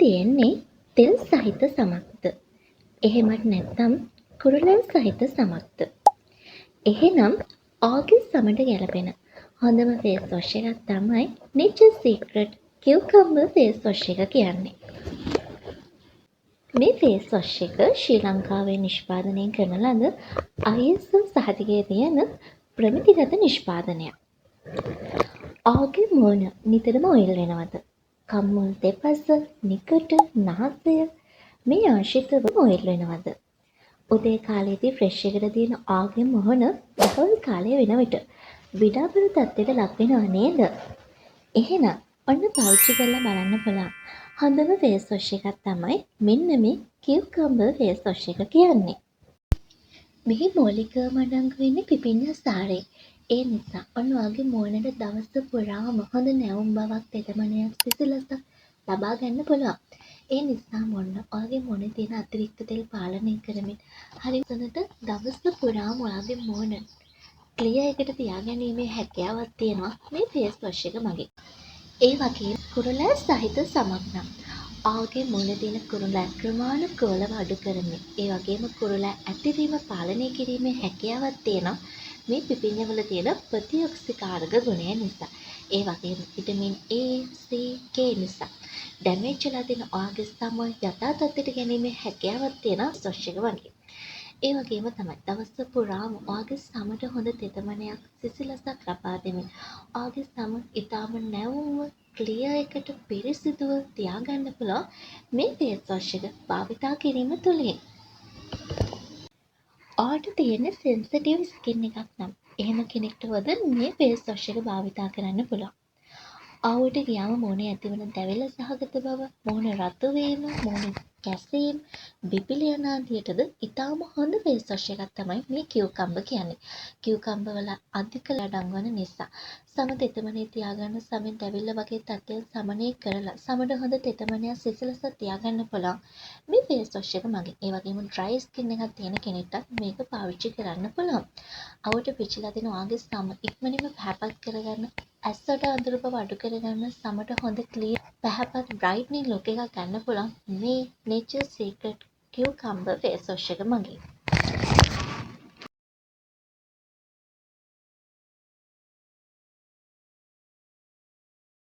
තියෙන්නේ තෙල් සහිත සමක්ද? එහෙමත් නැත්නම් කුරුලල් සහිත සමක්ද? එහෙනම් ආගිස් සමට ගැලපෙන හොඳම ෆේස් වොෂ් එකක් තමයි Nature Secret Cucumber Face Wash එක කියන්නේ. මේ ෆේස් වොෂ් එක ශ්‍රී ලංකාවේ නිෂ්පාදනය කරන ලද ISO සහතිකය තියෙන ප්‍රමිතිගත නිෂ්පාදනයක්. ආගේ මුවන නිතරම ඔයිල් වෙනවද? කම්මුල් දෙපස, නිකට, නාසය මේ ආශ්‍රිතව ඔයිල් වෙනවද? උදේ කාලේදී ෆ්‍රෙෂ් එකට තියෙන ආගේ මුහුණ දහවල් කාලේ වෙන විට විඩාපර තත්ත්වයට ලක් වෙනව නේද? එහෙනම් ඔන්න පාවිච්චි කරලා බලන්න පුළුවන්. හොඳම ෆේස් වොෂ් එකක් තමයි මෙන්න මේ කියුකම්බර් ෆේස් වොෂ් එක කියන්නේ. මෙහි මූලිකවම අඩංගු වෙන්නේ පිපිඤ්ඤා සාරය. ඒ නිසා ඔන්න ඔයාගේ මූණට දවස පුරාම හොඳ නැවුම් බවක්, තෙතමනයක්, සිසිලසක් ලබා ගන්න පුළුවන්. ඒ නිසා මොන්න ඔයාගේ මූණේ තියෙන අතිරික්ත තෙල් පාලනය කරමින් හරියට දවස පුරාම ඔයාගේ මූණ ක්ලියර් එකට තියාගැනීමේ හැකියාවක් තියෙනවා මේ ෆේස් වොෂ් එක මගින්. ඒ වගේම කුරුලෑ සහිත සමක් නම් ආගේ මුහුණේ තියෙන කුරුලෑ ක්‍රමානුකූලව අඩු කරමින් ඒ වගේම කුරුලෑ ඇතිවීම පාලනය කිරීමේ හැකියාවක් තියෙනවා මේ පිපිඤ්ඤවල තියෙන ප්‍රතිඔක්සිකාරක ගුණය නිසා. ඒ වගේම විටමින් A, C, K නිසා ඩැමේජ් වෙලා තියෙන ආගේ සම යථා තත්ත්වයට ගැනීමේ හැකියාවක් තියෙන වොෂ් එක වගේ. ඒ වගේම තමයි දවස පුරාම ආගේ සමට හොඳ තෙතමනයක්, සිසිලසක් ලබා දෙමින් ආගේ සම ඉතාම නැවුම්ව ක්ලියර් එකට පිරිසිදුව තියාගන්න පුළුවන් මේ ෆේස් වොෂ් එක භාවිතා කිරීම තුළින්. ඔයාට තියෙන සෙන්සිටිව් ස්කින් එකක් නම් එහෙම කෙනෙක්ට වද මේ ෆේස් වොෂ් එක භාවිතා කරන්න පුළුවන්. ආවට ගියාම මූණේ ඇතිවන දැවිල්ල සහගත බව, මූණ රතු වීම, මූණ කැසීම්, බිපිලි යන ආදියටද ඉතාම හොඳ ෆේස් වොෂ් එකක් තමයි මේ කියුකම්බර් කියන්නේ. කියුකම්බර් වල අධික ලඩංවන නිසා සම තෙතමනේ තියාගන්න, සමෙන් දැවිල්ල වගේ තත්ත්වයන් සමනය කරලා සමට හොඳ තෙතමනයක්, සිසිලසක් තියාගන්න පුළුවන් මේ ෆේස් වොෂ් එක මගින්. ඒ වගේම ඩ්‍රයි ස්කින් එකක් තියෙන කෙනෙක්ට මේක පාවිච්චි කරන්න පුළුවන්. අවට පිච්චිලා තියෙන ඔයාගේ සම ඉක්මනින්ම පැහැපත් කරගන්න, ඇස්වල අඳුරු බව අඩු කරගන්න, සමට හොඳ ක්ලියර් පැහැපත් බ්‍රයිට්නින් ලුක් එකක් ගන්න පුළුවන් මේ Nature Secret Cucumber Face Wash එක මගින්.